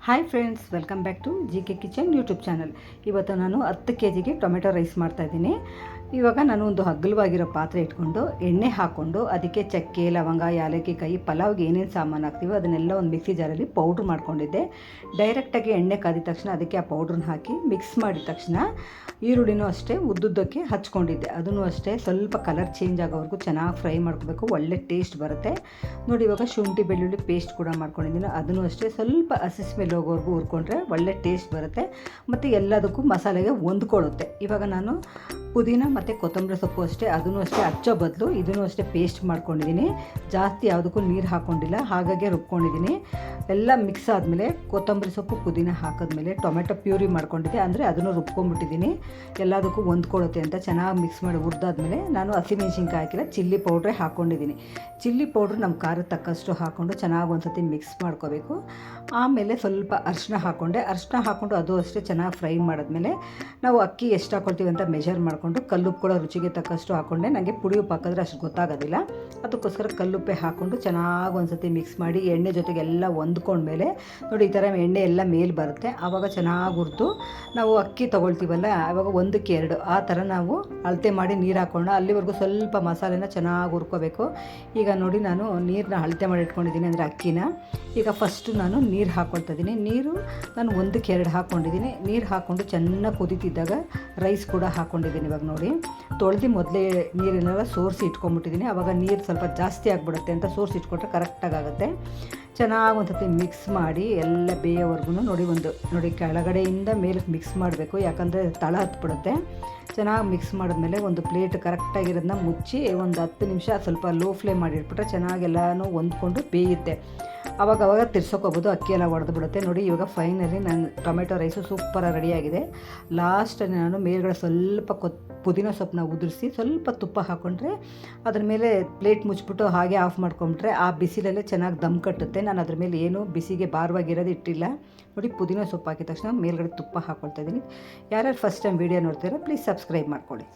Hi friends, welcome back to G K kitchen YouTube channel. ಇವತ್ತು ನಾನು 10 kgಗೆ tomato rice ಮಾಡ್ತಾಯಿದ್ದೀನಿ. ಇವಾಗ ನಾನು ಒಂದು ಅಗಲವಾಗಿರೋ ಪಾತ್ರೆ ಇಟ್ಕೊಂಡು ಎಣ್ಣೆ ಹಾಕ್ಕೊಂಡು ಅದಕ್ಕೆ ಚಕ್ಕೆ, ಲವಂಗ, ಯಾಲಕ್ಕಾಯಿ, ಪಲಾವ್ಗೆ ಏನೇನು ಸಾಮಾನು ಹಾಕ್ತೀವೋ ಅದನ್ನೆಲ್ಲ ಒಂದು ಮಿಕ್ಸಿ ಜಾರಲ್ಲಿ ಪೌಡ್ರ್ ಮಾಡ್ಕೊಂಡಿದ್ದೆ. ಡೈರೆಕ್ಟಾಗಿ ಎಣ್ಣೆ ಕಾದಿದ ತಕ್ಷಣ ಅದಕ್ಕೆ ಆ ಪೌಡ್ರನ್ನ ಹಾಕಿ ಮಿಕ್ಸ್ ಮಾಡಿದ ತಕ್ಷಣ ಈರುಳ್ಳಿನೂ ಅಷ್ಟೇ ಉದ್ದುದ್ದಕ್ಕೆ ಹಚ್ಕೊಂಡಿದ್ದೆ. ಅದನ್ನು ಅಷ್ಟೇ ಸ್ವಲ್ಪ ಕಲರ್ ಚೇಂಜ್ ಆಗೋವರೆಗೂ ಚೆನ್ನಾಗಿ ಫ್ರೈ ಮಾಡ್ಕೋಬೇಕು, ಒಳ್ಳೆ ಟೇಸ್ಟ್ ಬರುತ್ತೆ. ನೋಡಿ, ಇವಾಗ ಶುಂಠಿ ಬೆಳ್ಳುಳ್ಳಿ ಪೇಸ್ಟ್ ಕೂಡ ಮಾಡ್ಕೊಂಡಿದ್ದೀನಿ. ಅದನ್ನು ಅಷ್ಟೇ ಸ್ವಲ್ಪ ಹಸಿ ಸ್ಮೆಲ್ ಹೋಗೋವರೆಗೂ ಹುರ್ಕೊಂಡ್ರೆ ಒಳ್ಳೆ ಟೇಸ್ಟ್ ಬರುತ್ತೆ ಮತ್ತು ಎಲ್ಲದಕ್ಕೂ ಮಸಾಲೆಗೆ ಹೊಂದ್ಕೊಳ್ಳುತ್ತೆ. ಇವಾಗ ನಾನು ಪುದೀನ ಮತ್ತು ಕೊತ್ತಂಬರಿ ಸೊಪ್ಪು ಅಷ್ಟೇ, ಅದನ್ನು ಅಷ್ಟೇ ಹಚ್ಚೋ ಬದಲು ಇದನ್ನು ಅಷ್ಟೇ ಪೇಸ್ಟ್ ಮಾಡ್ಕೊಂಡಿದ್ದೀನಿ. ಜಾಸ್ತಿ ಯಾವುದಕ್ಕೂ ನೀರು ಹಾಕ್ಕೊಂಡಿಲ್ಲ, ಹಾಗಾಗಿ ರುಬ್ಕೊಂಡಿದ್ದೀನಿ. ಎಲ್ಲ ಮಿಕ್ಸ್ ಆದಮೇಲೆ ಕೊತ್ತಂಬರಿ ಸೊಪ್ಪು, ಪುದೀನ ಹಾಕಿದ್ಮೇಲೆ ಟೊಮೆಟೊ ಪ್ಯೂರಿ ಮಾಡ್ಕೊಂಡಿದ್ದೆ, ಅಂದರೆ ಅದನ್ನು ರುಬ್ಕೊಂಡ್ಬಿಟ್ಟಿದ್ದೀನಿ. ಎಲ್ಲದಕ್ಕೂ ಹೊಂದ್ಕೊಳ್ಳುತ್ತೆ ಅಂತ ಚೆನ್ನಾಗಿ ಮಿಕ್ಸ್ ಮಾಡಿ ಹುರಿದಾದ್ಮೇಲೆ ನಾನು ಹಸಿಮೆಣ್ಸಿನ್ಕಾಯಿ ಹಾಕಿಲ್ಲ, ಚಿಲ್ಲಿ ಪೌಡ್ರೇ ಹಾಕ್ಕೊಂಡಿದ್ದೀನಿ. ಚಿಲ್ಲಿ ಪೌಡ್ರ್ ನಮ್ಮ ಖಾರದ ತಕ್ಕಷ್ಟು ಹಾಕ್ಕೊಂಡು ಚೆನ್ನಾಗಿ ಒಂದು ಸತಿ ಮಿಕ್ಸ್ ಮಾಡ್ಕೋಬೇಕು. ಆಮೇಲೆ ಸ್ವಲ್ಪ ಅರಿಶಿನ ಹಾಕ್ಕೊಂಡೆ. ಅರಿಶಿನ ಹಾಕ್ಕೊಂಡು ಅದು ಅಷ್ಟೇ ಚೆನ್ನಾಗಿ ಫ್ರೈ ಮಾಡಿದ್ಮೇಲೆ ನಾವು ಅಕ್ಕಿ ಎಷ್ಟು ಹಾಕ್ಕೊಳ್ತೀವಿ ಅಂತ ಮೆಜರ್ ಮಾಡಿಕೊಂಡು ಕಲ್ಲುಪ್ಪು ಕೂಡ ರುಚಿಗೆ ತಕ್ಕಷ್ಟು ಹಾಕ್ಕೊಂಡೆ. ನನಗೆ ಪುಡಿ ಉಪ್ಪು ಹಾಕಿದ್ರೆ ಅಷ್ಟು ಗೊತ್ತಾಗೋದಿಲ್ಲ, ಅದಕ್ಕೋಸ್ಕರ ಕಲ್ಲುಪ್ಪೆ ಹಾಕ್ಕೊಂಡು ಚೆನ್ನಾಗಿ ಒಂದು ಸತಿ ಮಿಕ್ಸ್ ಮಾಡಿ ಎಣ್ಣೆ ಜೊತೆಗೆ ಎಲ್ಲ ಹೊಂದ್ಕೊಂಡ್ಮೇಲೆ ನೋಡಿ ಈ ಥರ ಎಣ್ಣೆ ಎಲ್ಲ ಮೇಲೆ ಬರುತ್ತೆ. ಆವಾಗ ಚೆನ್ನಾಗಿ ಹುರಿದು ನಾವು ಅಕ್ಕಿ ತೊಗೊಳ್ತೀವಲ್ಲ, ಆವಾಗ 1:2 ಆ ಥರ ನಾವು ಅಳತೆ ಮಾಡಿ ನೀರು ಹಾಕ್ಕೊಂಡು ಅಲ್ಲಿವರೆಗೂ ಸ್ವಲ್ಪ ಮಸಾಲೆನ ಚೆನ್ನಾಗಿ ಹುರ್ಕೋಬೇಕು. ಈಗ ನೋಡಿ, ನಾನು ನೀರನ್ನ ಅಳತೆ ಮಾಡಿ ಇಟ್ಕೊಂಡಿದ್ದೀನಿ, ಅಂದರೆ ಅಕ್ಕಿನ. ಈಗ ಫಸ್ಟು ನಾನು ನೀರು ಹಾಕ್ಕೊಳ್ತಾ ಇದ್ದೀನಿ. ನೀರು ನಾನು 1:2 ಹಾಕ್ಕೊಂಡಿದ್ದೀನಿ. ನೀರು ಹಾಕ್ಕೊಂಡು ಚೆನ್ನಾಗಿ ಕುದೀತಿದ್ದಾಗ ರೈಸ್ ಕೂಡ ಹಾಕ್ಕೊಂಡಿದ್ದೀನಿ. ಇವಾಗ ನೋಡಿ, ತೊಳೆದು ಮೊದಲೇ ನೀರನ್ನೆಲ್ಲ ಸೋರಿಸಿ ಇಟ್ಕೊಂಡ್ಬಿಟ್ಟಿದ್ದೀನಿ. ಆವಾಗ ನೀರು ಸ್ವಲ್ಪ ಜಾಸ್ತಿ ಆಗಿಬಿಡುತ್ತೆ ಅಂತ ಸೋರಿಸಿ ಇಟ್ಕೊಂಡ್ರೆ ಕರೆಕ್ಟಾಗಿ ಆಗುತ್ತೆ. ಚೆನ್ನಾಗಿ ಒಂದು ಸತಿ ಮಿಕ್ಸ್ ಮಾಡಿ ಎಲ್ಲ ಬೇಯೋವರೆಗೂ ನೋಡಿ ಕೆಳಗಡೆಯಿಂದ ಮೇಲಕ್ಕೆ ಮಿಕ್ಸ್ ಮಾಡಬೇಕು, ಯಾಕಂದರೆ ತಳ ಹತ್ಬಿಡುತ್ತೆ. ಚೆನ್ನಾಗಿ ಮಿಕ್ಸ್ ಮಾಡಿದ್ಮೇಲೆ ಒಂದು ಪ್ಲೇಟ್ ಕರೆಕ್ಟಾಗಿರೋದನ್ನ ಮುಚ್ಚಿ ಒಂದು 10 ನಿಮಿಷ ಸ್ವಲ್ಪ ಲೋ ಫ್ಲೇಮ್ ಮಾಡಿಟ್ಬಿಟ್ರೆ ಚೆನ್ನಾಗೆಲ್ಲನೂ ಹೊಂದ್ಕೊಂಡು ಬೇಯುತ್ತೆ. ಅವಾಗವಾಗ ತಿರ್ಸೋಕೋಬೋದು, ಅಕ್ಕಿ ಎಲ್ಲ ಒಡೆದು ಬಿಡುತ್ತೆ. ನೋಡಿ, ಇವಾಗ ಫೈನಲಿ ನಾನು ಟೊಮೆಟೊ ರೈಸು ಸೂಪರಾಗಿ ರೆಡಿಯಾಗಿದೆ. ಲಾಸ್ಟಲ್ಲಿ ನಾನು ಮೇಲ್ಗಡೆ ಸ್ವಲ್ಪ ಪುದೀನ ಸೊಪ್ಪನ್ನ ಉದುರಿಸಿ ಸ್ವಲ್ಪ ತುಪ್ಪ ಹಾಕ್ಕೊಂಡ್ರೆ ಅದ್ರ ಮೇಲೆ ಪ್ಲೇಟ್ ಮುಚ್ಚಿಬಿಟ್ಟು ಹಾಗೆ ಆಫ್ ಮಾಡ್ಕೊಂಬಿಟ್ರೆ ಆ ಬಿಸಿಲಲ್ಲೇ ಚೆನ್ನಾಗಿ ದಮ್ ಕಟ್ಟುತ್ತೆ. ನಾನು ಅದ್ರ ಮೇಲೆ ಏನು ಬಿಸಿಗೆ ಭಾರವಾಗಿರೋದು ಇಟ್ಟಿಲ್ಲ. ನೋಡಿ, ಪುದೀನ ಸೊಪ್ಪು ಹಾಕಿದ ತಕ್ಷಣ ಮೇಲ್ಗಡೆ ತುಪ್ಪ ಹಾಕ್ಕೊಳ್ತಾ ಇದ್ದೀನಿ. ಯಾರ್ಯಾರು ಫಸ್ಟ್ ಟೈಮ್ ವೀಡಿಯೋ ನೋಡ್ತೀರೋ ಪ್ಲೀಸ್ ಸಬ್ಸ್ಕ್ರೈಬ್ ಮಾಡ್ಕೊಳ್ಳಿ.